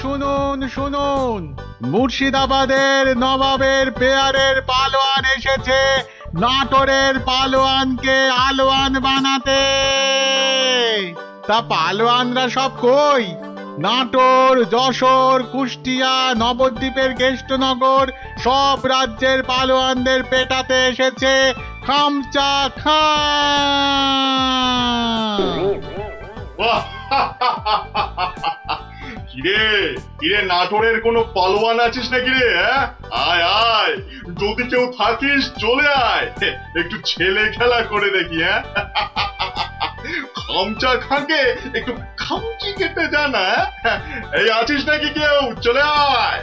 শুনুন শুনুন, মুর্শিদাবাদের নবাবের পেয়ারের পালোয়ান এসেছে নাটোরের পালোয়ানকে আলোয়ান বানাতে। তা পালোয়ানরা সব কই? নাটোর, যশোর, কুষ্টিয়া, নবদ্বীপের কেষ্টনগর সব রাজ্যের পালোয়ানদের পেটাতে এসেছে খামচা খান। বাহ! কিরে কিরে, নাটোরের কোনো পালোয়ান আছিস নাকি রে? হ্যাঁ, আয় আয়, যদি কেউ থাকিস চলে আয়, একটু ছেলে খেলা করে দেখি। হ্যাঁ, খামচা খাকে একটু খামচি কেটে যা না। এই আছিস নাকি কেউ? চলে আয়।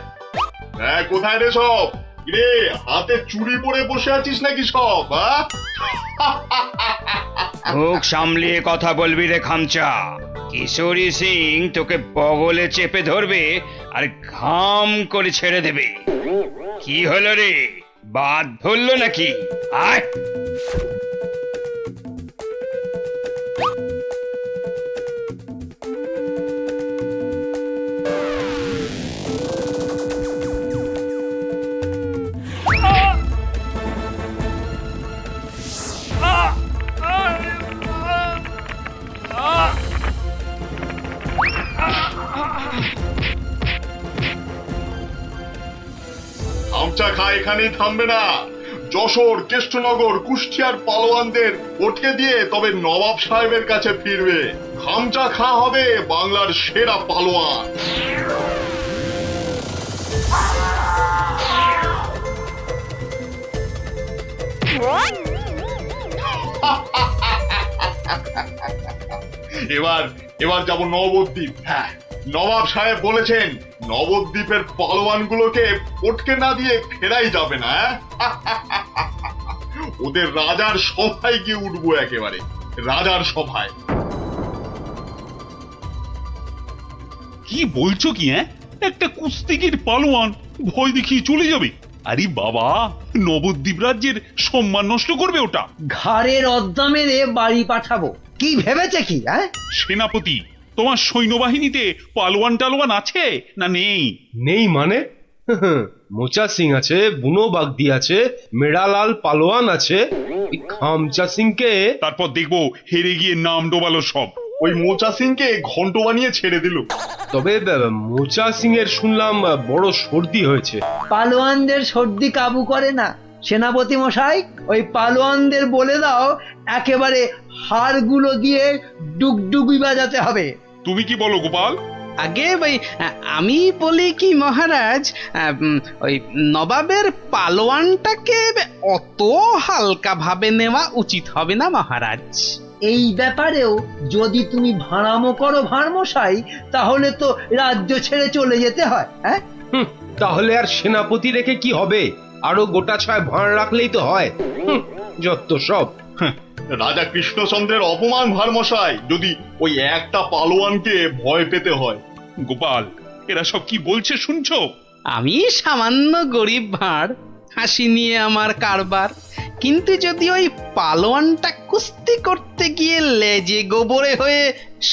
হ্যাঁ, কোথায় রে সব? কিরে, হাতে চুড়ি পরে বসে আছিস নাকি সব? মুখ সামলিয়ে কথা বলবি রে খামচা। কিশোরী সিং তোকে বগলে চেপে ধরবে আর ঘাম করে ছেড়ে দেবে। কি হলো রে, বাদ ধরলো নাকি? আয়। খামচা খা এখানেই থামবে না। যশোর, কেষ্টনগর, কুষ্টিয়ার পালোয়ানদের ওঠে দিয়ে তবে নবাব সাহেবের কাছে ফিরবে। খামচা খা হবে বাংলার সেরা পালোয়ান। এবার এবার যাব নবদ্বীপ। হ্যাঁ, নবাব সাহেব বলেছেন নবদ্বীপের পালোয়ানগুলোকে পটকে না দিয়ে ফেরাই যাবে না। ওদের রাজার সভায় গিয়ে উঠবো, একেবারে রাজার সভায়। কি বলছো কি? একটা কুস্তিগির পালোয়ান ভয় দেখিয়ে চলে যাবে? আরে বাবা, নবদ্বীপ রাজ্যের সম্মান নষ্ট করবে ওটা। ঘাড়ের অদ্দা মেরে বাড়ি পাঠাবো, কি ভেবেছে কি? সেনাপতি, তোমার সৈন্যবাহিনীতে পালোয়ান টালোয়ান আছে না নেই? নেই মানে? মোচা সিং আছে, বুনো বাগদি আছে, মেড়ালাল পালোয়ান আছে। এই খামচা সিংকে তারপর দেখবো হেরে গিয়ে নাম ডোবালো সব। ওই মোচা সিংকে ঘন্ট বানিয়ে ছেড়ে দিল। তবে মোচা সিং এর শুনলাম বড় সর্দি হয়েছে। পালোয়ানদের সর্দি কাবু করে না সেনাপতি মশাই। ওই পালোয়ানদের বলে দাও একেবারে হাড়গুলো দিয়ে ডুগডুগি বাজাতে হবে। তুমি কি বলো গোপাল? আগে ওই আমি বলি কি মহারাজ, ওই নবাবের পালোয়ানটাকে অত হালকা ভাবে নেওয়া উচিত হবে না মহারাজ। এই ব্যাপারেও যদি তুমি ভাঁড়ামো করো ভাঁড়মশাই, তাহলে তো রাজ্য ছেড়ে চলে যেতে হয়। তাহলে আর সেনাপতি রেখে কি হবে? আরো গোটা ছয় ভাঁড় রাখলেই তো হয়। যত সব। রাজা কৃষ্ণচন্দ্রের অপমান ভারমশাই, যদি ওই একটা পালোয়ানকে ভয় পেতে হয়। গোপাল, এরা সব কি বলছে শুনছো? আমি সামান্য গরিব ভাঁড়, হাসি নিয়ে আমার কারবার, কিন্তু যদি ওই পালোয়ানটা কুস্তি করতে গিয়ে লেজে গোবরে হয়ে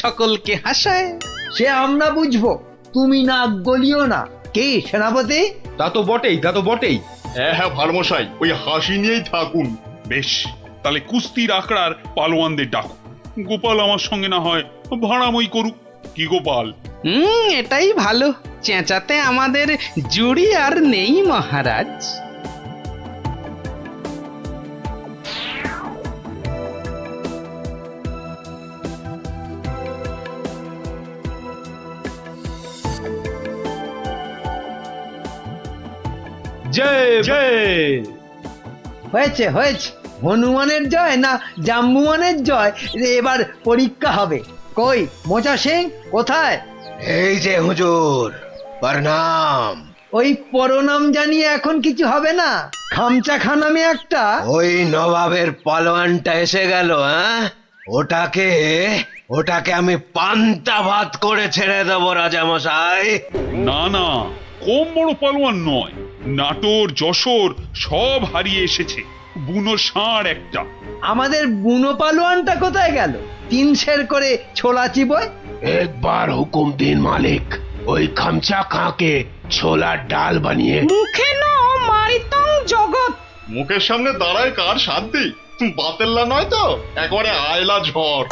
সকলকে হাসায়, সে আমরা বুঝবো, তুমি নাক গলিও না। কি সেনাপতি? তা তো বটেই, তা তো বটেই। হ্যাঁ হ্যাঁ ভারমশাই, ওই হাসি নিয়েই থাকুন। বেশ, তাহলে কুস্তির আখড়ার পালোয়ানদের ডাকো। গোপাল আমার সঙ্গে না হয় ভাড়ামই করুক। কি গোপাল? এটাই ভালো। চেঁচাতে আমাদের জুড়ি আর নেই মহারাজ। জয় জয়। হয়েছে হয়েছে, হনুমানের জয় না জাম্বুয়ানের জয়, এবার পরীক্ষা হবে। কই মোচা সিং কোথায়? এই যে হুজুর, প্রণাম। ওই পরনাম জানিয়ে এখন কিছু হবে না। খামচা খানামে একটা ওই নবাবের পালোয়ানটা এসে গেল। ওটাকে ওটাকে আমি পান্তা ভাত করে ছেড়ে দেবো রাজামশাই। না না, কম বড় পালোয়ান নয়। নাটোর, যশোর সব হারিয়ে এসেছে। বুনো ষাঁড় একটা। আমাদের বুনো পালোয়ানটা কোথায় গেল? 3 সের করে ছোলা চিবোয়। একবার হুকুম দিন মালিক। ওই খামচা খাঁকে ছোলার ডাল বানিয়ে মুখে ন মারিতং জগৎ। মুখের সামনে দাঁড়ায় কার শান্তি, বাতেল্লা নয় তো, একবারে আয়লা ঝড়।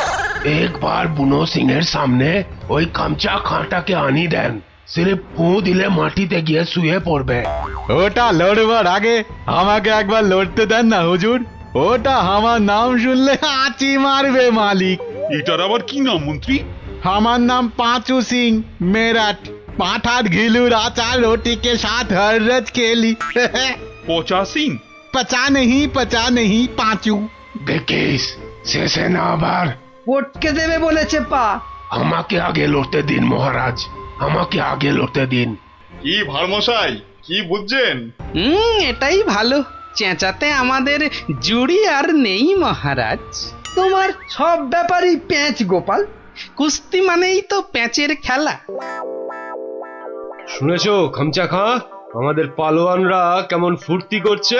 একবার বুনো সিং এর সামনে ওই খামচা খাঁটাকে আনি দেন, সিরে ফু দিলে মাটিতে গিয়ে শুয়ে পড়বে। ওটা লড়বার আগে আমাকে একবার লড়তে দেন না হুজুর। ওটা আমার নাম শুনলে আঁচি মারবে মালিক। এটার আবার কি নাম মন্ত্রী? আমার নাম पांचू सिंह मेरठ। पाठार घिलूर आचार रोटी के साथ हर रोज खेली। পচা সিং? पचा नहीं पांचू। দেখিস শেষে না আবার পটকে দেবে বলেছে পা। আমাকে আগে লড়তে দিন মহারাজ, আমাকে আগে লড়তে দিন। কি ভারমশাই, কি বুঝছেন? এটাই ভালো, চেঁচাতে আমাদের জুড়ি আর নেই মহারাজ। তোমার সব ব্যাপারই প্যাঁচ গোপাল। কুস্তি মানেই তো প্যাঁচের খেলা। শুনেছো খামচা খাঁ, আমাদের পালোয়ানরা কেমন ফুর্তি করছে?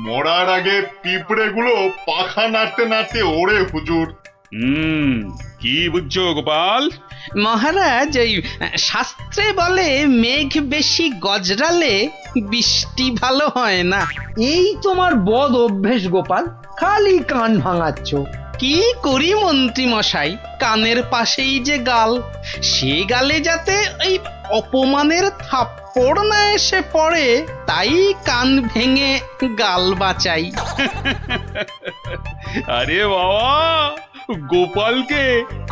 মরার আগে পিঁপড়ে গুলো পাখা নাড়তে নাড়তে ওড়ে হুজুর। কি বুঝছো গোপাল? মহারাজ, ওই শাস্ত্রে বলে মেঘ বেশি গজরালে বৃষ্টি ভালো হয় না। এই তোমার বদ অভ্যেস গোপাল, খালি কান ভাঙাচ্ছ। কি করি মন্ত্রী মশাই, কানের পাশেই যে গাল, সে গালে যাতে ওই অপমানের থাপ্পড় না এসে পড়ে, তাই কান ভেঙে গাল বাঁচাই। আরে বাবা, গোপালকে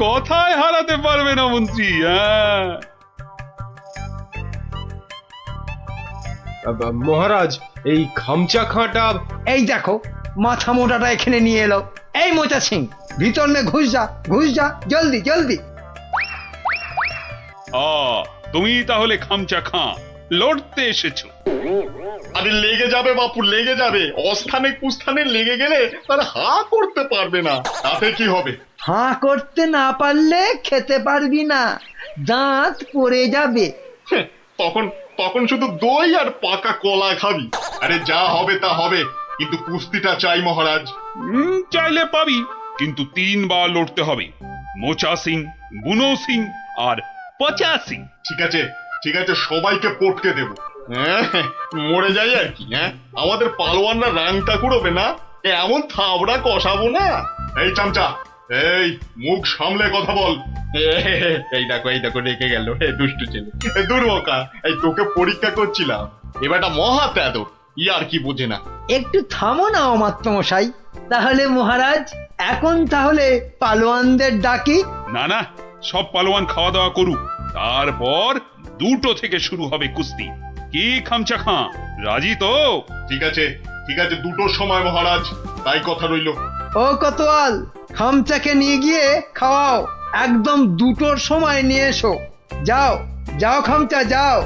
কথায় হারাতে পারবে না মন্ত্রী। মহারাজ, এই খামচা খাঁটা এই দেখো মাথা মোটাটা এখানে নিয়ে এলো। এই মোচা সিং, ভিতর মে ঘুষ যা জলদি জলদি। তুমি তাহলে খামচা খাঁ লড়তে এসেছো? আরে লেগে যাবে বাপু, লেগে যাবে। অস্থানে কুস্থানে লেগে গেলে তার হা করতে পারবে না, তাতে কি হবে? হাঁ করতে না পারলে খেতে পারবি না, দাঁত পড়ে যাবে। তখন তখন শুধু দই আর পাকা কলা খাবি। আরে যা হবে তা হবে, কিন্তু কুস্তিটা চাই মহারাজ। চাইলে পাবি, কিন্তু 3 বার লড়তে হবে। মোচা সিং, বুনো সিং আর পচা সিং। ঠিক আছে ঠিক আছে, সবাইকে পটকে দেব। মরে যাই আর কি। আমাদের পালোয়ানরা রাংটা কুড়োবে না, এমন থাবড়া কষাবো না। এই চামচা, এই মুখ সামলে কথা বল। এই দেখো রেখে গেল দুষ্টু ছেলে। দুর্বকা, এই তোকে পরীক্ষা করছিলাম, এবারটা মহা তেদর, আর কি বোঝে না। একটু থামো না অমাত্য মশাই। তাহলে মহারাজ, এখন তাহলে পালোয়ানদের ডাকি। না, সব পালোয়ান খাওয়া দাওয়া করুক, তারপর 2টো থেকে শুরু হবে কুস্তি। কি খামচা খাঁ, রাজি তো? ঠিক আছে 2টোর সময় মহারাজ, তাই কথা রইল। ও কোতোয়াল, খামচাকে নিয়ে গিয়ে খাওয়াও। একদম 2টোর সময় নিয়ে এসো। যাও খামচা যাও।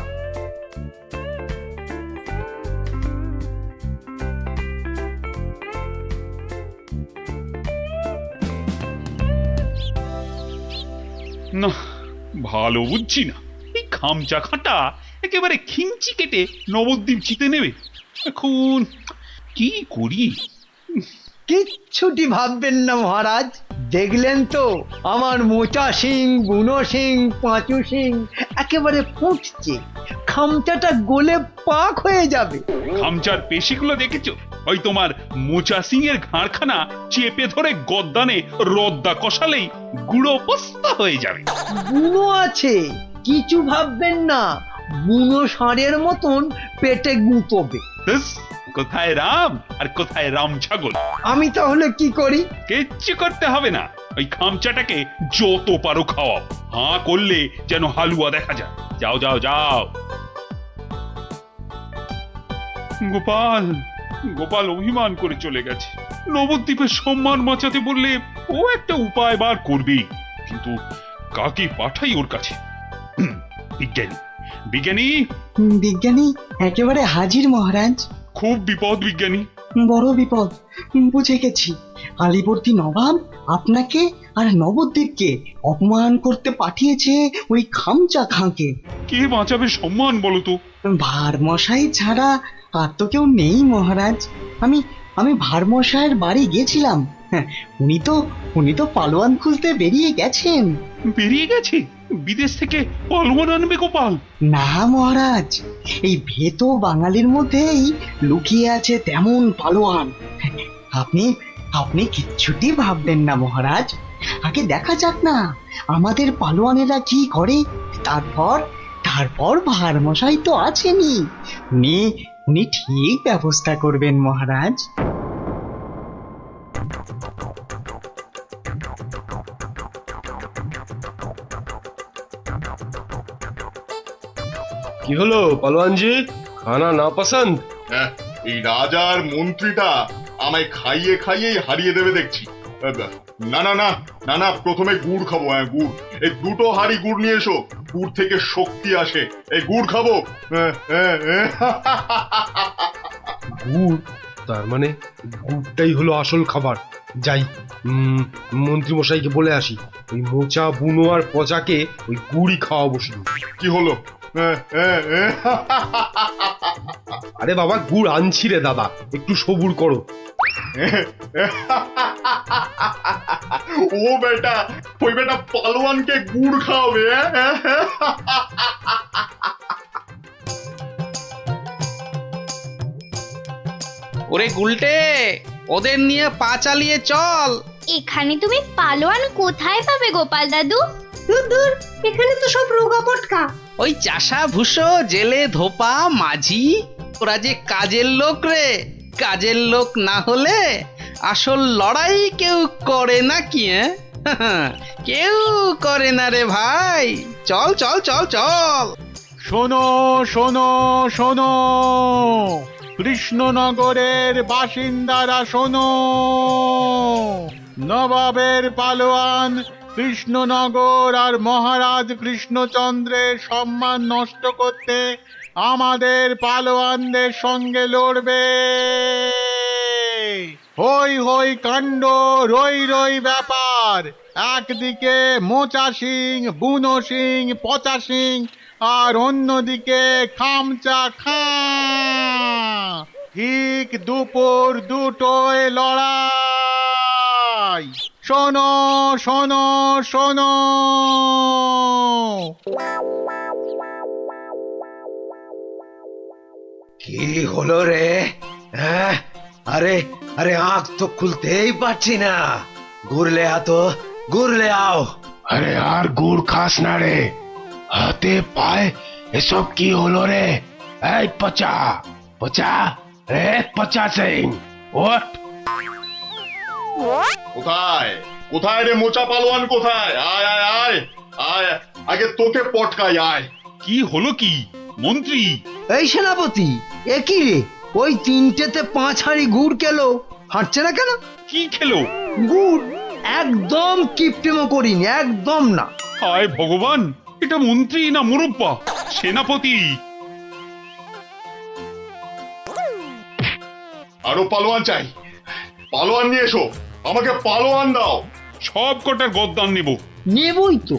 না, ভালো বুঝছি না। এই খামচা খাঁটা একেবারে খিমচি কেটে নবদ্বীপ জিতে নেবে। এখন কি করি? কিচ্ছুটি ভাববেন না মহারাজ। দেখলেন তো আমার মোচা সিং, বুনো সিং, পাঁচু সিং একেবারে ফুটছে। খামচাটা গলে পাক হয়ে যাবে। খামচার পেশিগুলো দেখেছো? ওই তোমার মোচা সিং এর ঘাড়খানা চেপে ধরে গদ্দানে রদ্দা কষালেই গুঁড়ো পস্তা হয়ে যাবে। বুনো আছে, কিছু ভাববেন না। বুনো ষাঁড়ের মতন পেটে গুঁতবে। ব্যাস, কোথায় রাম আর কোথায় রাম ছাগল। আমি তাহলে কি করি? কিচ্ছু করতে হবে না, ওই খামচাটাকে যত পারো খাওয়াও। হাঁ করলে যেন হালুয়া দেখা যায়। যাও। গোপাল অভিমান করে চলে গেছে। নবদ্বীপের সম্মান বাঁচাতে বললে ও একটা উপায় বার করবেই, কিন্তু কাকে পাঠাই ওর কাছে? বিজ্ঞানী একেবারে হাজির মহারাজ। খুব বিপদ বিজ্ঞানী, বড় বিপদ। বুঝে গেছি, আলীবর্দী নবাব আপনাকে আর নবদ্বীপকে অপমান করতে পাঠিয়েছে ওই খামচা খাঁকে। কে বাঁচাবে সম্মান বলো তো? ভারমশাই ছাড়া আর তো কেউ নেই মহারাজ। আমি ভারমশাইয়ের বাড়ি গেছিলাম। উনি তো পালোয়ান খুঁজতে বেরিয়ে গেছেন। বেরিয়ে গেছে? বিদেশ থেকে পালোয়ান আনবে গোপাল? না মহারাজ, এই ভেতো বাঙালির মধ্যেই লুকিয়ে আছে তেমন পালোয়ান। আপনি আপনি কিচ্ছুটি ভাববেন না মহারাজ, আগে দেখা যাক না আমাদের পালোয়ানেরা কি করে, তারপর তারপর ভার মশাই তো আছেনই, উনি উনি ঠিক ব্যবস্থা করবেন মহারাজ। কি হলো পালোয়ানজি, খানা না পছন্দ? হ্যাঁ, এই রাজার মন্ত্রীটা আমায় খাইয়ে খাইয়েই হারিয়ে দেবে দেখছি। না না না না না, প্রথমে গুড় খাবো। হ্যাঁ গুড়, এই দুটো হাঁড়ি গুড় নিয়ে এসো, গুড় থেকে শক্তি আসে, এই গুড় খাবো। গুড়? তার মানে গুড়টাই হলো আসল খাবার। যাই, মন্ত্রী মশাইকে বলে আসি, ওই মোচা বুনো আর পচাকে ওই গুড়ই খাওয়াবো শুধু। কি হলো? আরে বাবা, গুড় আনছি রে দাদা, একটু সবুর করো। ও বেটা, ওই বেটা পালোয়ানকে গুড় খাওয়াবে? ওরে গুলটে, ওদের নিয়ে পা চালিয়ে চল। এখানে তুমি পালোয়ান কোথায় পাবে গোপাল দাদু? দূর, এখানে তো সব রোগা পটকা। ওই চাষা ভুষো, জেলে ধোপা, মাঝি, ওরা যে কাজের লোক রে। কাজের লোক না হলে আসল লড়াই কেউ করে না কি? কেউ করে না রে ভাই। চল চল চল চল। শোনো শোনো শোনো, কৃষ্ণনগরের বাসিন্দারা শোনো, নবাবের পালোয়ান কৃষ্ণনগর আর মহারাজ কৃষ্ণচন্দ্রের সম্মান নষ্ট করতে আমাদের পালোয়ানদের সঙ্গে লড়বে। হই হই কাণ্ড, রই রই ব্যাপার। একদিকে মোচা সিং, বুনো সিং, পচা সিং, আর অন্যদিকে খামচা খাঁ। ঠিক দুপুর দুটোয় লড়াই। শোনো শোনো শোনো। কি হলো রে? হ্যাঁ, আরে আরে আঁখ তো খুলতেই পারছি না। ঘুরলে আতো, ঘুরলে আও। আরে আর গুড় খাস না রে, হাতে পায়ে এসব কি হলো রে? এই পচা পচা, রে পচা সিং, ওঠ। কোথায় কোথায় রে মোচা পালোয়ান, কোথায়? আয় আয় আয় আয়, আগে তোকে পটকাই, আয়। কি হলো কি মন্ত্রী? এই সেনাপতি, এ কি রে? ওই তিনটেতে 5 হাঁড়ি গুড় খেলো, হাঁটছে না কেন? কি খেলো? গুড়। একদম কিপটেমো করিনি, একদম না। হায় ভগবান, এটা মন্ত্রী না মুরব্বা? সেনাপতি। আরো পালোয়ান চাই, পালোয়ান নিয়ে এসো, আমাকে পালোয়ান দাও। সব কটার গদ্দান নেব। নেবই তো,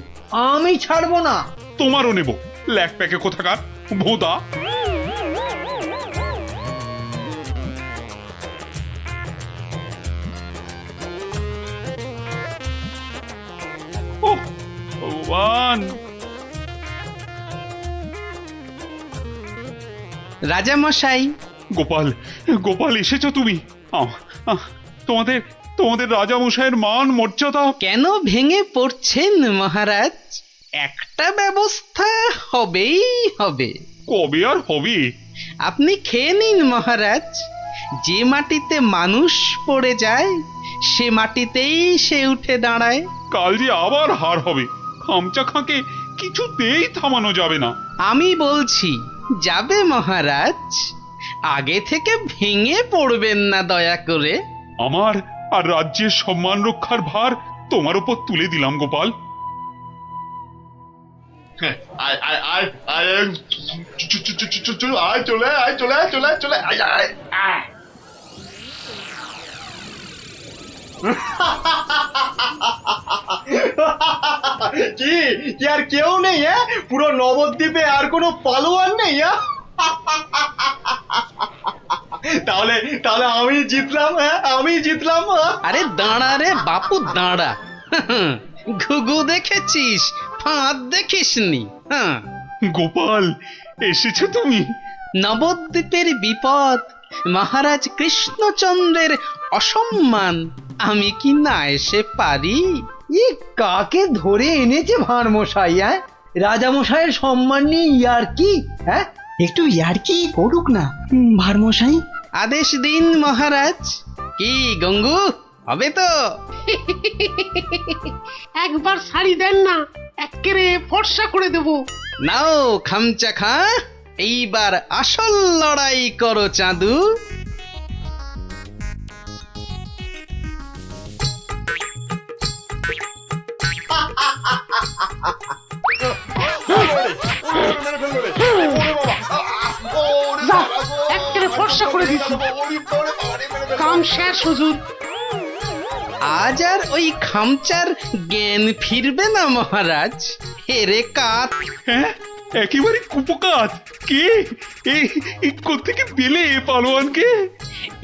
আমি ছাড়বো না। তোমারও নেব, ল্যাক প্যাকে কোথাকার ভোদা। ওহ ভগবান। রাজা মশাই। গোপাল, গোপাল এসেছো তুমি? তোমাদের তোমাদের রাজা মশাইয়ের মান মর্যাদা কেন ভেঙে পড়ছেন মহারাজ? একটা ব্যবস্থা হবেই হবে। কবে আর হবে? আপনি খেয়ে নিন মহারাজ। যে মাটিতে মানুষ পড়ে যায় সে মাটিতেই সে উঠে দাঁড়ায়। কাল যে আবার হার হবে, খামচা খাঁকে কিছুতেই থামানো যাবে না। আমি বলছি যাবে মহারাজ। আগে থেকে ভেঙে পড়বেন না দয়া করে। আমার আর রাজ্যের সম্মান রক্ষার ভার তোমার উপর তুলে দিলাম গোপাল। আয় আয় আয় আয়, আয় চলে আয়, চলে আয়, চলে আয়, চলে আয় আয় আয়। কি কি আর কেউ নেই? হ্যাঁ, পুরো নবদ্বীপে আর কোনো পালোয়ান নেই? তাহলে তাহলে আমি জিতলাম। হ্যাঁ, আমি জিতলাম। আরে দাঁড়া রে বাপু, দাঁড়া। ঘুঘু দেখেছিস, ফাঁদ দেখিসনি। হ্যাঁ, গোপাল, এসেছো তুমি? নবদ্বীপের বিপদ, মহারাজ কৃষ্ণচন্দ্রের অসম্মান, আমি কি না এসে পারি? ই কাকে ধরে এনেছে ভাঁড় মশাই? হ্যাঁ, রাজামশাইয়ের সম্মান নিয়ে ইয়ার কি? হ্যাঁ, একটু ইয়ার্কি করুক না ভারমশাই। আদেশ দিন মহারাজ। কি গঙ্গু, হবে তো? একবার শাড়ি দেন না, এক্কেরে ফর্সা করে দেবো। নাও খামচা খা, এইবার আসল লড়াই করো চাঁদু। যা, এক্কেরে ফর্সা করে দিচ্ছি। কাম শেষ হুজুর। আজ আর ওই খামচার জ্ঞান ফিরবে না মহারাজ। হেরে কাত। হ্যাঁ, একেবারে কুপকাত। কে কোত্থেকে পেলে পালোয়ানকে?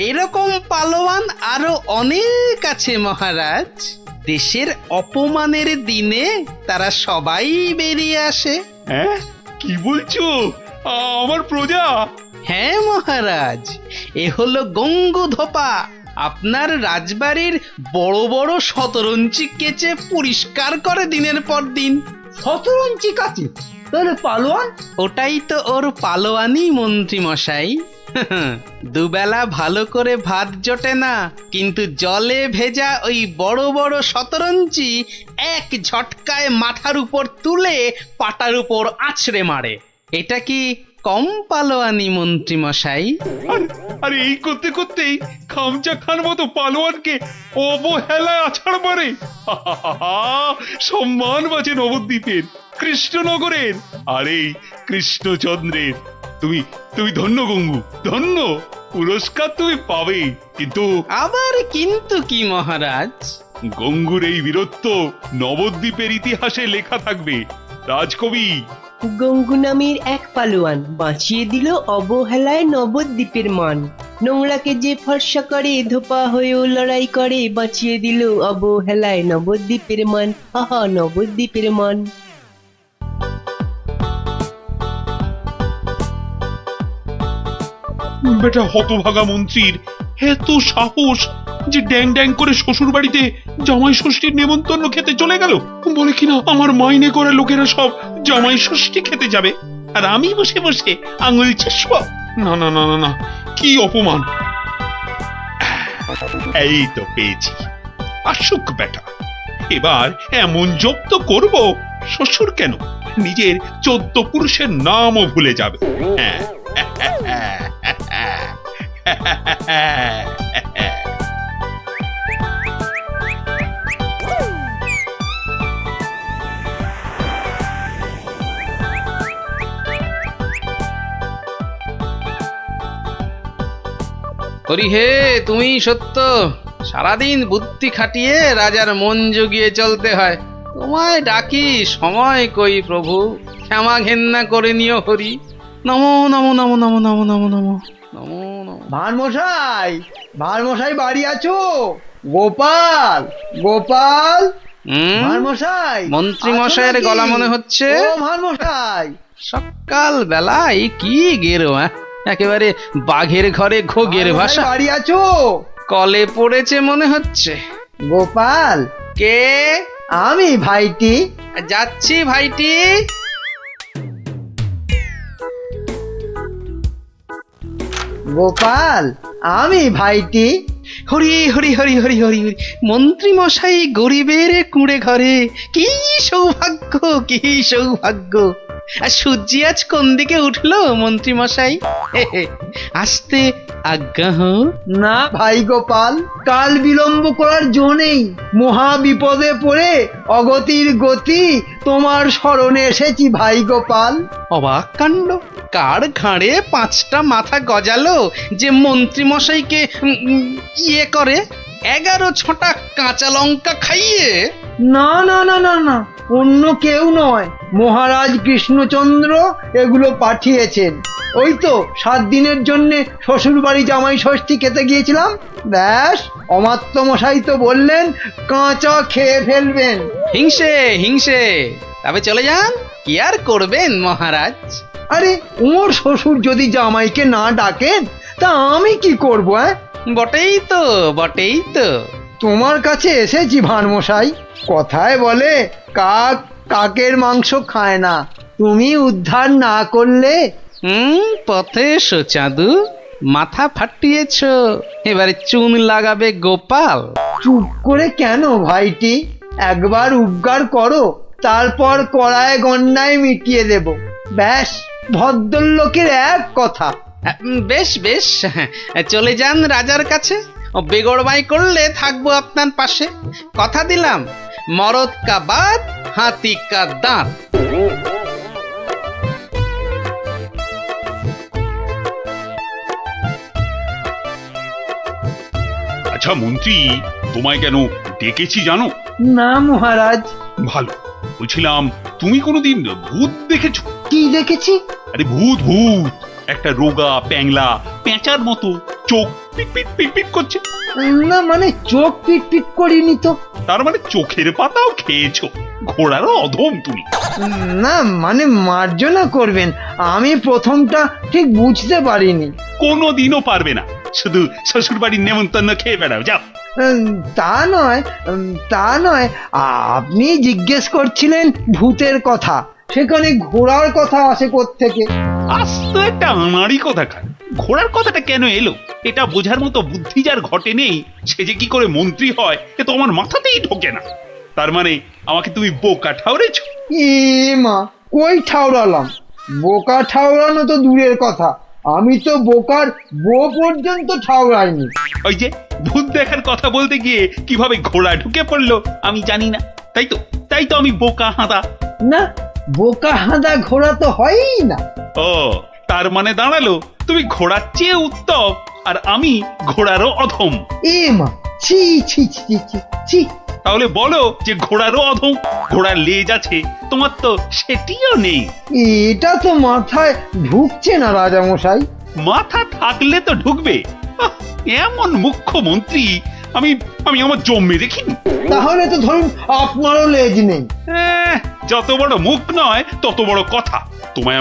এরকম পালোয়ান আরো অনেক আছে মহারাজ। দেশের অপমানের দিনে তারা সবাই বেরিয়ে আসে। হ্যাঁ, কি বলছো? আমার প্রজা? হ্যাঁ মহারাজ, এ হলো গঙ্গু ধোপা। আপনার রাজবাড়ির বড় বড় শতরঞ্চি কেচে পরিষ্কার করে দিনের পর দিন। শতরঞ্চি কাছে তাহলে পালোয়ান? ওটাই তো ওর পালোয়ানি মন্ত্রী মশাই। দুবেলা ভালো করে ভাত জোটে না, কিন্তু জলে ভেজা ওই বড় বড় শতরঞ্চি এক ঝটকায় মাথার উপর তুলে পাটার উপর আছড়ে মারে। এটা কি কম পালোয়ানি মন্ত্রী মশাই? আরে এই করতে করতেই খামচা খান মতো পালোয়ানকে অবহেলায় আছাড় মারে। সম্মান বাঁচে নবদ্বীপের, কৃষ্ণনগরের, আর এই কৃষ্ণচন্দ্রের। তুমি তুমি ধন্য গঙ্গু, ধন্য। পুরস্কার তুমি পাবে, কিন্তু আবার কিন্তু কি মহারাজ? গঙ্গুর এই বীরত্ব নবদ্বীপের ইতিহাসে লেখা থাকবে। রাজকবি গঙ্গু নামের এক পালোয়ান বাঁচিয়ে দিল অবহেলায় নবদ্বীপের মান। নোংরাকে যে ফর্সা করে ধোপা হয়েও লড়াই করে, বাঁচিয়ে দিল অবহেলায় নবদ্বীপের মান। আহা, নবদ্বীপের মান। বেটা হতভাগা মন্ত্রীর এত সাহস যে ড্যাং ড্যাং করে শ্বশুর বাড়িতে জামাই ষষ্ঠীর নেমন্তন্ন খেতে চলে গেল। বলে কিনা আমার মাইনে করে লোকেরা সব জামাই ষষ্ঠী খেতে যাবে, আর আমি বসে বসে আঙুল চুষব। না না না না না, কি অপমান! এই তো পেয়েছি, আসুক বেটা। এবার এমন জব্দ করব, শ্বশুর কেন নিজের 14 পুরুষের নামও ভুলে যাবে। হ্যাঁ, হরি হে, তুমি সত্য। সারাদিন বুদ্ধি খাটিয়ে রাজার মন জুগিয়ে চলতে হয়। তোমায় ডাকি, সময় কই প্রভু, ক্ষমা ঘেন্না করে নিও হরি। নমো নমো নমো নমো নমো নমো নমো নমো নমো। ভাঁড় মশাই বাড়ি আছো? গোপাল, গোপাল, ভাঁড় মশাই। মন্ত্রী মশাইয়ের গলা মনে হচ্ছে। ও ভাঁড় মশাই, সকাল বেলায় কি গেরো, একেবারে বাঘের ঘরে ঘোগের ভাষা। বাড়ি আছো? কলে পড়েছে মনে হচ্ছে। গোপাল, কে? আমি ভাইটি। যাচ্ছি ভাইটি। গোপাল, আমি ভাইটি। হরি হরি হরি হরি হরি হরি। মন্ত্রী মশাই গরিবের কুঁড়ে ঘরে, কি সৌভাগ্য, কি সৌভাগ্য। আর সূর্যি আজ কোন দিকে উঠলো মন্ত্রী মশাই? আসতে আজ্ঞা হোক। না ভাই গোপাল, কাল বিলম্ব করার জো নেই। মহা বিপদে পড়ে অগতির গতি তোমার স্মরণে এসেছি ভাই গোপাল। অবাক কাণ্ড, কার ঘাড়ে 5টা মাথা গজালো যে মন্ত্রী মশাইকে ইয়ে করে 11 ছোটা কাঁচা লঙ্কা খাইয়ে? না না না না না, অন্য কেউ নয়, মহারাজ কৃষ্ণচন্দ্র এগুলো পাঠিয়েছেন। ওই তো 7 দিনের জন্য শ্বশুর বাড়ি জামাই ষষ্ঠী খেতে গিয়েছিলাম। ব্যাস, অমাত্য মশাই তো বললেন কাঁচা খেয়ে ফেলবেন। হিংসে হিংসে, তবে চলে যান, কি আর করবেন মহারাজ। আরে ওর শ্বশুর যদি জামাইকে না ডাকেন তা আমি কি করব? বটেই তো, বটেই তো। তোমার কাছে এসেছি ভানমশাই, কথায় বলে কাক কাকের মাংস খায় না। তুমি উদ্ধার না করলে। পথে এসো চাঁদু, মাথা ফাটিয়েছ, এবারে চুন লাগাবে গোপাল। চুপ করে কেন ভাইটি? একবার উপকার করো, তারপর কড়ায় গন্ডায় মিটিয়ে দেব। ব্যাস, ভদ্রলোকের এক কথা। বেশ বেশ, চলে যান রাজার কাছে, বেগড়বাই করলে থাকবো আপনার পাশে। কথা দিলাম, মরদ কা বাত হাতি কা দাঁত। আচ্ছা মন্ত্রী, তোমায় কেন ডেকেছি জানো? না মহারাজ। ভালো, বলছিলাম তুমি কোনোদিন ভূত দেখেছো? কি দেখেছি? আরে ভূত ভূত, একটা রোগা প্যাংলা পেঁচার মতো, চোখ পিট পিট পিট পিট করছে। না মানে চোখ পিট পিট করিনি তো। তার মানে চোখের পাতাও খেয়েছো? ঘোড়ারও অধম তুমি। না মানে মার্জনা করবেন, আমি প্রথমটা ঠিক বুঝতে পারিনি। কোনোদিনও পারবে না, শুধু শ্বশুর বাড়ির নেমন্তন্ন খেয়ে বেড়াও, যাও। তা নয়, তা নয়, আপনি জিজ্ঞেস করছিলেন ভূতের কথা, সেখানে ঘোড়ার কথা আসে কোত্থেকে? আস্ত একটা আনাড়ি কথা খান, ঘোড়ার কথাটা কেন এলো এটা বোঝার মতো বুদ্ধি যার ঘটে নেই, সে যে কি করে মন্ত্রী হয় এ তো আমার মাথাতেই ঢোকে না। তার মানে আমাকে তুমি বোকা ঠাউরেছ? এ মা, কই ঠাউরালাম? বোকা ঠাউরানো তো দূরের কথা, আমি তো বোকার বো পর্যন্ত ঠাউরাইনি। ওই যে ভূত দেখার কথা বলতে গিয়ে কিভাবে ঘোড়া ঢুকে পড়লো আমি জানি না, তাই তো আমি বোকা হাঁদা। না, বোকা হাঁদা ঘোড়া তো হয়ই না। ও, তার মানে দাঁড়ালো তুমি ঘোড়ার চেয়ে উত্তম আর আমি ঘোড়ারও অধম। এ মা, ছি ছি ছি ছি ছি। তাহলে বলো যে ঘোড়ারও অধম, ঘোড়ার লেজ আছে, তোমার তো সেটিও নেই। এটা তো মাথায় ঢুকছে না রাজামশাই। মাথা থাকলে তো ঢুকবে। এমন মুখ্যমন্ত্রী আমি আমি আমার জন্মে দেখিনি। তাহলে তো ধরুন আপনারও লেজ নেই। যত বড় মুখ নয় তত বড় কথা। তোমায়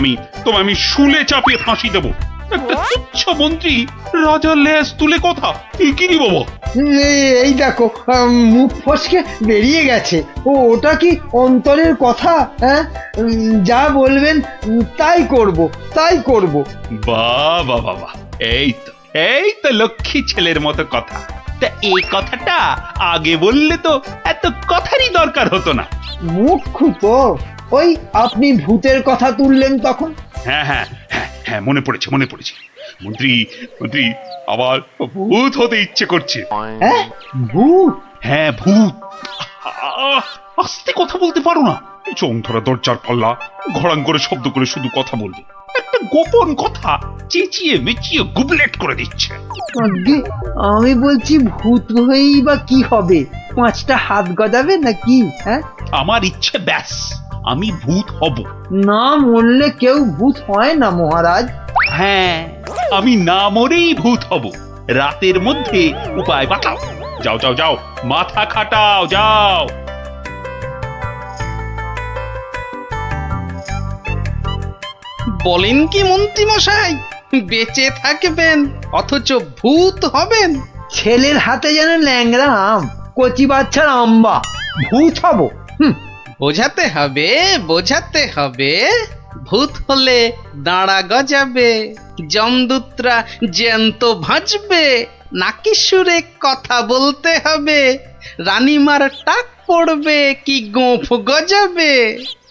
আমি শুলে চাপিয়ে ফাঁসি দেবো। একটা তুচ্ছ মন্ত্রী রাজার লেজ তুলে কথা, কি রে বাবা? এই দেখো, মুখ ফসকে বেরিয়ে গেছে। ওটা কি অন্তরের কথা? হ্যাঁ, যা বলবেন তাই করব, তাই করব। বাহ বাহ বাহ, এই তো লক্ষ্মী ছেলের মতো কথা। তা এই কথাটা আগে বললে তো এত কথারই দরকার হতো না। মুখ্য তো ওই আপনি ভূতের কথা তুললেন তখন। হ্যাঁ হ্যাঁ হ্যাঁ, মনে পড়েছে মন্ত্রী আবার ভূত হতে ইচ্ছে করছে। হ্যাঁ ভূত? হ্যাঁ ভূত। আস্তে কথা বলতে পারো না? চোখ ধরা দরজার পাল্লা, ঘড়াং করে শব্দ করে শুধু কথা বলবে, একটা গোপন কথা চেঁচিয়ে মেচিয়ে গুবলেট করে দিচ্ছে। আমি বলছি ভূত হয়েই বা কি হবে? 5টা হাত গজাবে নাকি? হ্যাঁ, আমার ইচ্ছে ব্যাস, আমি ভূত হব। না মরলে কেউ ভূত হয় না মহারাজ। হ্যাঁ, আমি না মরেই ভূত হব। রাতের মধ্যে উপায় বাতাও। যাও যাও যাও, মাথা খাটাও, যাও। বলেন কি মন্ত্রী মশাই, বেঁচে থাকবেন অথচ ভূত হবেন? ছেলের হাতে যেন ল্যাংড়া আম, কচি বাচ্চার আম্বা, ভূত হব? বোঝাতে হবে, ভূত হলে দাঁড়া গজাবে, যমদূতরা জ্যান্ত ভাজবে, নাকি সুরে কথা বলতে হবে, রানীমার টাক পড়বে কি গোঁফ গজাবে।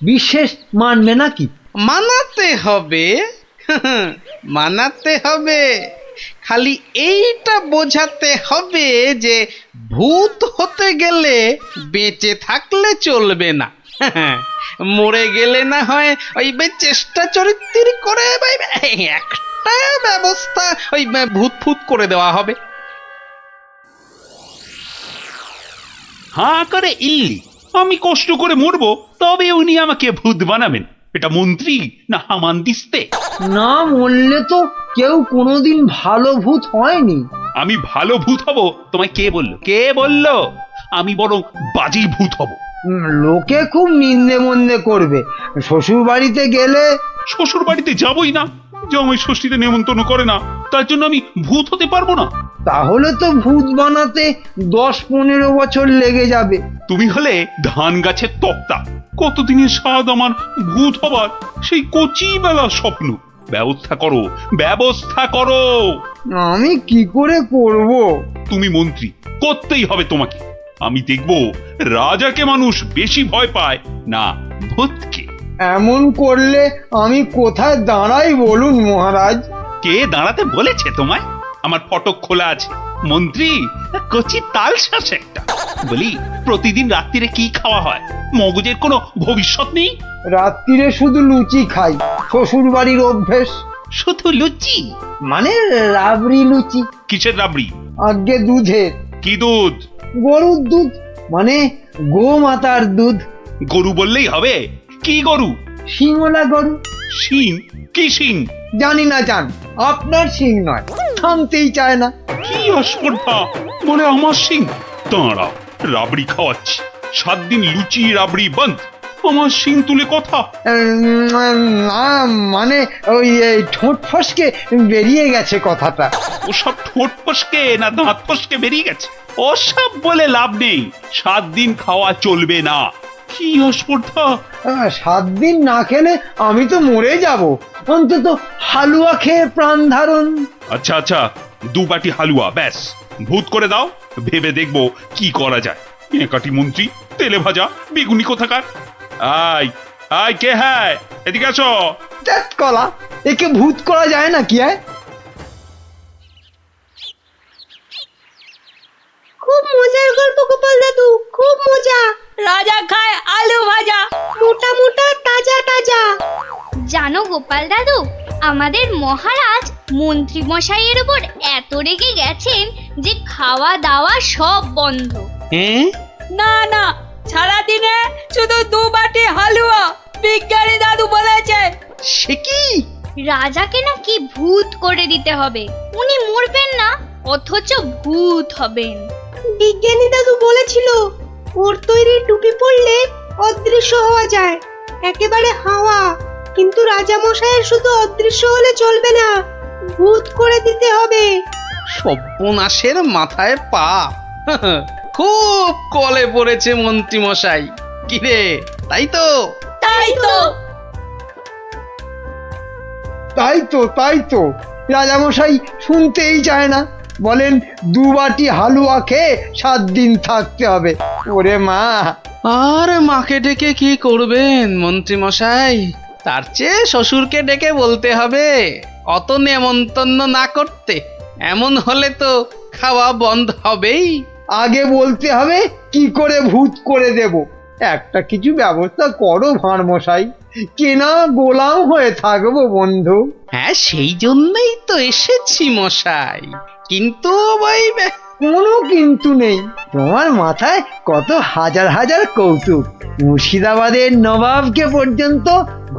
বিশেষ মানবে নাকি? মানাতে হবে, খালি এইটা বোঝাতে হবে যে ভূত হতে গেলে বেঁচে থাকলে চলবে না, মরে গেলে না হয় ওই চেষ্টা চরিত্র করে একটা ব্যবস্থা ওই ভূত ফুত করে দেওয়া হবে। হাঁ করে ইল্লি, আমি কষ্ট করে মরবো তবে উনি আমাকে ভূত বানাবেন? এটা মন্ত্রী না হামানদিস্তে? না মরলে তো কেউ কোনোদিন ভালো ভূত হয়নি। আমি ভালো ভূত হব তোমায় কে বললো? কে বললো? আমি বরং বাজি ভূত হব। লোকে খুব নিন্দে মন্দে করবে। শ্বশুর বাড়িতে গেলে শ্বশুর বাড়িতে যাবই না, জামাই ষষ্ঠীতে নেমন্তন্ন করে না, তার জন্য আমি ভূত হতে পারবো না? তাহলে তো ভূত বানাতে 10-15 বছর লেগে যাবে। তুমি হলে ধান গাছের তক্তা। কতদিনের স্বাদ আমার ভূত হবার, সেই কচি বেলা স্বপ্ন। ব্যবস্থা করো, ব্যবস্থা করো। আমি কি করে করব? তুমি মন্ত্রী, করতেই হবে তোমাকে। আমি দেখব রাজাকে মানুষ বেশি ভয় পায় না ভূতকে। এমন করলে আমি কোথায় দাঁড়াই বলুন মহারাজ? কে দাঁড়াতে বলেছে তোমায়? আমার ফটক খোলা আছে। মন্ত্রী কচি তাল শ্বাস একটা। বলি, প্রতিদিন রাত্রিরে কি খাওয়া হয়? মগজের কোনো ভবিষ্যৎ নেই? রাত্রিরে শুধু লুচি খাই, শ্বশুর বাড়ির অভ্যেস। শুধু লুচি? মানে রাবড়ি লুচি। কিসের রাবড়ি? আগে দুধের। কি দুধ? গরুর দুধ, মানে গোমাতার দুধ। গরু বললেই হবে? কি গরু? শিঙলা গরু। শিং? কি শিং? জানি না জান, আপনার শিং নয়, থামতেই চায় না। কি অস্পর্ধা! বলে আমার শিং। দাঁড়া, রাবড়ি খাওয়াচ্ছি। 7 দিন লুচি রাবড়ি বন্ধ, আমার শিং তুলে কথা। না মানে ওই ঠোঁট ফসকে বেরিয়ে গেছে কথাটা। ওসব ঠোঁট ফসকে না দাঁত ফসকে বেরিয়ে গেছে? ওসব বলে লাভ নেই। 7 দিন খাওয়া চলবে না। কি অস্পর্ধা! 7 দিন না খেলে আমি তো মরে যাব। অন্তত হালুয়া খেয়ে প্রাণ ধারণ। আচ্ছা আচ্ছা, 2 বাটি হালুয়া ব্যাস। ভূত করে দাও, ভেবে দেখবো কি করা যায়। একাটি মন্ত্রী, তেলে ভাজা বেগুনি কোথাকার। আয় আয়, কে হ্যাঁ? এদিকে আসো। ধ্যাৎ কলা, একে ভূত করা যায় না কি? খুব মজার গল্প গোপাল দাদু, খুব মজা। রাজা খায় আলু ভাজা, মোটা মোটা তাজা তাজা। জানো গোপাল দাদু, আমাদের মহারাজ মন্ত্রী মশাইয়ের উপর এত রেগে গেছেন যে খাওয়া দাওয়া সব বন্ধ। হ্যাঁ? না না, সারাদিনে শুধু 2 বাটি হালুয়া, বিজ্ঞানী দাদু বলেছে। সে কি? রাজাকে নাকি ভূত করে দিতে হবে। উনি মরবেন না, অথচ ভূত হবেন। বিজ্ঞানী দাদু বলেছিল ওর তৈরি টুপি পরলে অদৃশ্য হওয়া যায়, একেবারে হাওয়া। কিন্তু রাজা মশাইয়ের শুধু অদৃশ্য হলে চলবে না, ভূত করে দিতে হবে। সর্বনাশের মাথায় পা। খুব কলে পড়েছে মন্ত্রী মশাই। কিরে, তাই তো? তাই তো তাই তো রাজামশাই শুনতেই চায় না। বলেন 2 বাটি হালুয়া খেয়ে 7 দিন থাকতে হবে। ওরে মা! আর মাকে ডেকে কি করবেন মন্ত্রী মশাই? তার চেয়ে শ্বশুরকে ডেকে বলতে হবে অত নেমন্তন্ন না করতে। এমন হলে তো খাওয়া বন্ধ হবেই। আগে বলতে হবে কি করে ভূত করে দেব। একটা কিছু ব্যবস্থা করো ভাঁড় মশাই, কেনা গোলাম হয়ে থাকবো বন্ধু। হ্যাঁ, সেই জন্যই তো এসেছি মশাই। কিন্তু ওই কোনো কিন্তু নেই। তোমার মাথায় কত হাজার হাজার কৌতুক। মুর্শিদাবাদের নবাবকে পর্যন্ত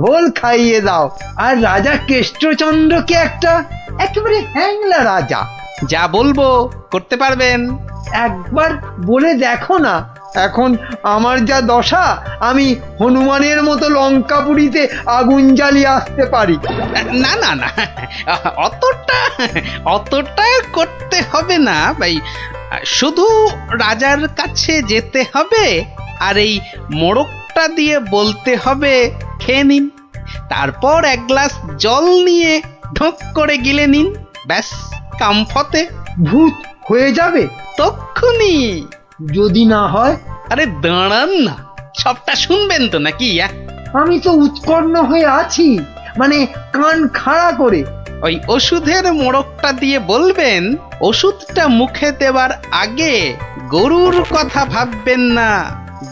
ঘোল খাইয়ে দাও, আর রাজা কেষ্টচন্দ্রকে একেবারে হ্যাংলা রাজা। যা বলবো করতে পারবেন। একবার বলে দেখো না। এখন আমার যা দশা, আমি হনুমানের মতো লঙ্কাপুরীতে আগুন জ্বালিয়ে আসতে পারি। না না না, অতটা করতে হবে না ভাই। শুধু রাজার কাছে যেতে হবে, আর এই মোড়কটা দিয়ে বলতে হবে খেয়ে নিন। তারপর 1 গ্লাস জল নিয়ে ঢোক করে গিলে নিন, ব্যাস কাম ফতে। ভূত হয়ে যাবে তক্ষুনি। যদি না হয়? আরে দাঁড়ান না, সবটা শুনবেন তো নাকি? আমি তো উৎকণ্ঠ হয়ে আছি, মানে কান খাড়া করে। ওই ওষুধের মোড়কটা দিয়ে বলবেন, ওষুধটা মুখে দেওয়ার আগে গরুর কথা ভাববেন না।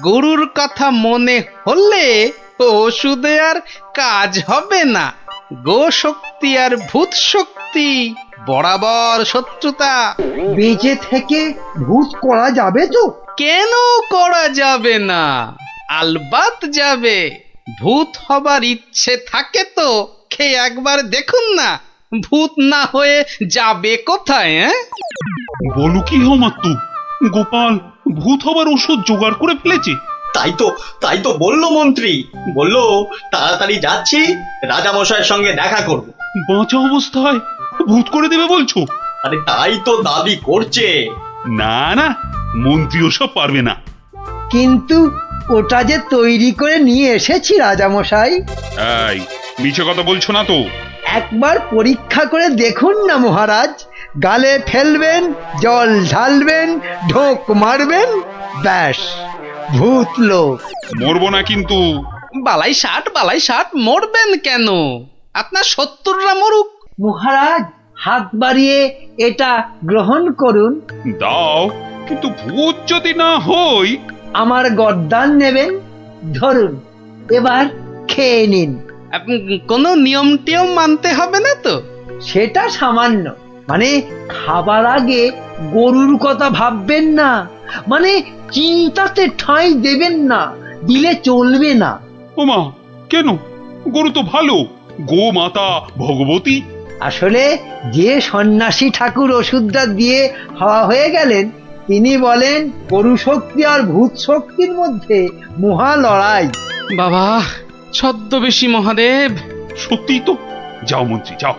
গরুর কথা মনে হলে ওষুধে আর কাজ হবে না। গো শক্তি আর ভূত শক্তি বরাবর শত্রুতা। বেঁচে থেকে ভূত করা যাবে তো? কেন করা যাবে না? আলবাত যাবে। ভূত হবার ইচ্ছে থাকে তো খেয়ে একবার দেখুন না, ভূত না হয়ে যাবে কোথায়? বলো কি মাত্তু, গোপাল ভূত হবার ওষুধ জোগাড় করে ফেলেছে? তাই তো বললো মন্ত্রী, বললো তাড়াতাড়ি যাচ্ছি, রাজামশাইয়ের সঙ্গে দেখা করব। বাঁচা অবস্থায় ভূত করে দেবে বলছো? আরে তাই তো দাবি করছে। না না, মন্ত্রী ওসব পারবে না। কিন্তু ওটা যে তৈরি করে নিয়ে এসেছি রাজামশাই। এই মিছে কথা বলছো না তো? একবার পরীক্ষা করে দেখুন না মহারাজ। গালে ফেলবেন, জল ঢালবেন, ঢোক মারবেন, ব্যাস ভূত লোক। মরবো না কিন্তু। বালাই ষাট মরবেন কেন? আপনার 70রা মরুক। মহারাজ হাত বাড়িয়ে এটা গ্রহণ করুন। দাও, কিন্তু ভূত যদি না হই? আমার গর্দান নেবেন, ধরুন, এবার খেয়ে নিন। কোনো নিয়ম টিয়ম মানতে হবে না তো? সেটা সামান্য, মানে খাবার আগে গরুর কথা ভাববেন না, মানে চিন্তাতে ঠাঁই দেবেন না, দিলে চলবে না। ওমা, কেন? গরু তো ভালো, গো মাতা ভগবতী। আসলে যে সন্ন্যাসী ঠাকুর ওষুধটা দিয়ে হাওয়া হয়ে গেলেন, তিনি বলেন গরু শক্তি আর ভূত শক্তির মধ্যে মহা লড়াই। বাবা ছদ্মবেশী মহাদেব। সত্যি তো। যাও মন্ত্রী যাও,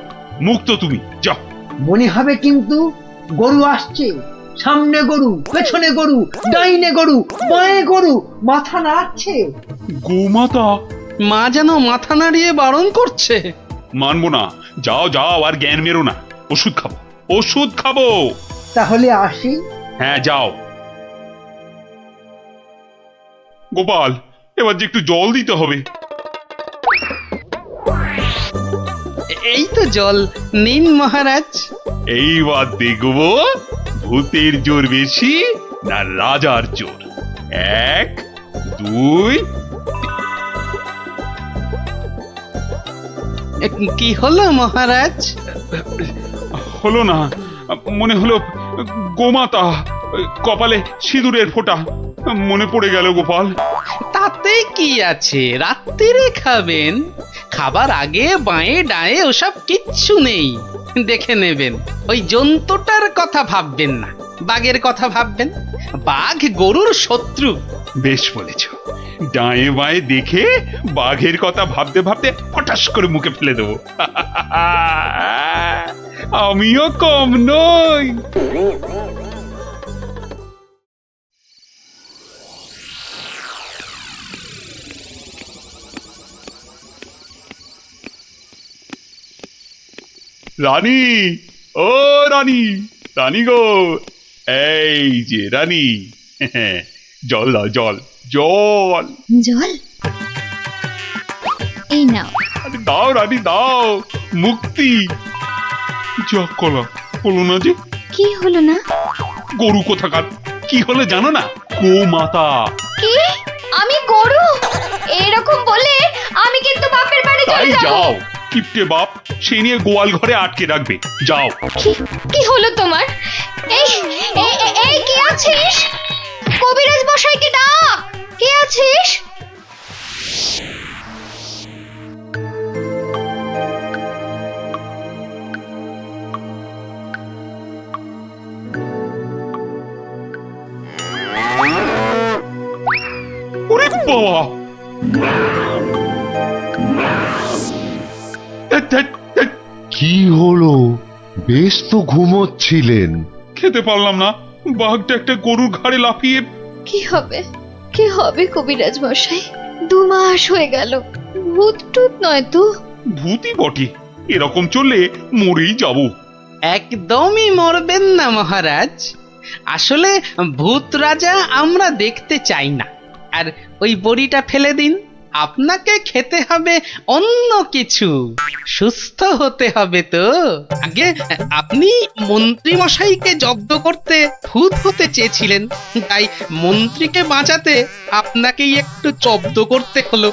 মুক্ত তুমি, যাও। মনে হবে কিন্তু গরু আসছে, সামনে গরু, পেছনে গরু, ডাইনে গরু, বাঁয়ে গরু, মাথা নাড়ছে। গোমাতা। মা যেন মাথা নাড়িয়ে বারণ করছে। মানবো না, যাও যাও, আর জ্ঞান মেরো না। ওষুধ খাবো। তাহলে আসি। হ্যাঁ যাও। গোপাল, এবার যে একটু জল দিতে হবে। এই তো জল নিন মহারাজ। এইবার দেখবো ভূতের জোর বেশি না রাজার জোর। 1 2। কি হলো মহারাজ? হলো না, মনে হলো গোমাতা, কপালে সিঁদুরের ফোঁটা মনে পড়ে গেল গোপাল। তাতে কি আছে, রাত্রিরে খাবেন, খাবার আগে বাঁয়ে ডায়ে ওসব কিচ্ছু নেই, দেখে নেবেন। ওই জন্তুটার কথা ভাববেন না, বাঘের কথা ভাববেন। বাঘ গরুর শত্রু। বেশ বলেছ, ডায়ে বাঁয়ে দেখে বাঘের কথা ভাবতে ভাবতে হঠাৎ করে মুখে ফেলে দেবো। আমিও কম নই। রানী, ও রানী, রানী গো, এই যে রানী, জল দাও, জল জল জল এই নাও। দাও রানী দাও, মুক্তি। যা কলা, হলো না যে। কি হলো না? গরু কোথাকার, কি হলো জানো না? গোমাতা। কি? আমি গরু? এরকম বলে আমি কিন্তু বাপের বাড়ি চলে যাব। যাও, কিপটে বাপ সেই নিয়ে গোয়াল ঘরে আটকে রাখবে, যাও। কি হলো তোমার? এই এই কে আছিস? কবিরাজ মশাইকে ডাক। কে আছিস? ওরে বাবা, কি হলো? বেশ তো ঘুমোচ্ছিলেন। খেতে পারলাম না, বাঘটা একটা গরুর ঘাড়ে লাফিয়ে। কি হবে, কি হবে কবিরাজ মশাই? 2 মাস হয়ে গেল, ভূত টুত নয় তো? ভূতই বটে, এরকম চললে মরেই যাব। একদমই মরবেন না মহারাজ। আসলে ভূত রাজা আমরা দেখতে চাই না। আর ওই বড়িটা ফেলে দিন, আপনাকে খেতে হবে অন্য কিছু, সুস্থ হতে হবে তো। আগে আপনি মন্ত্রী মশাইকে জব্দ করতে ভূত হতে চেয়েছিলেন, তাই মন্ত্রীকে বাঁচাতে আপনাকেই একটু জব্দ করতে হলো।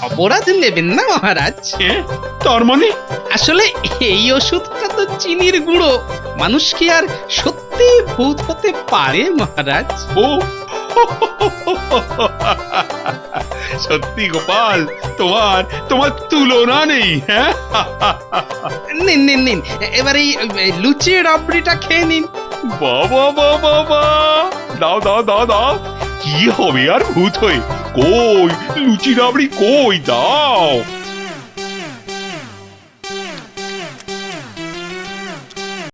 অপরাধ নেবেন না মহারাজ। তার মানে? আসলে এই ওষুধটা তো চিনির গুঁড়ো, মানুষ কি আর সত্যি ভূত হতে পারে মহারাজ? ও সত্যি গোপাল, তোমার তোমার তুলনা নেই। হ্যাঁ, নিন নিন নিন, এবার এই লুচি রাবড়িটা খেয়ে নিন। বাবা বাবা বাবা, দাও দাও দাও দাও, কি হবে আর ভূত হয়ে, কই লুচি রাবড়ি কই, দাও।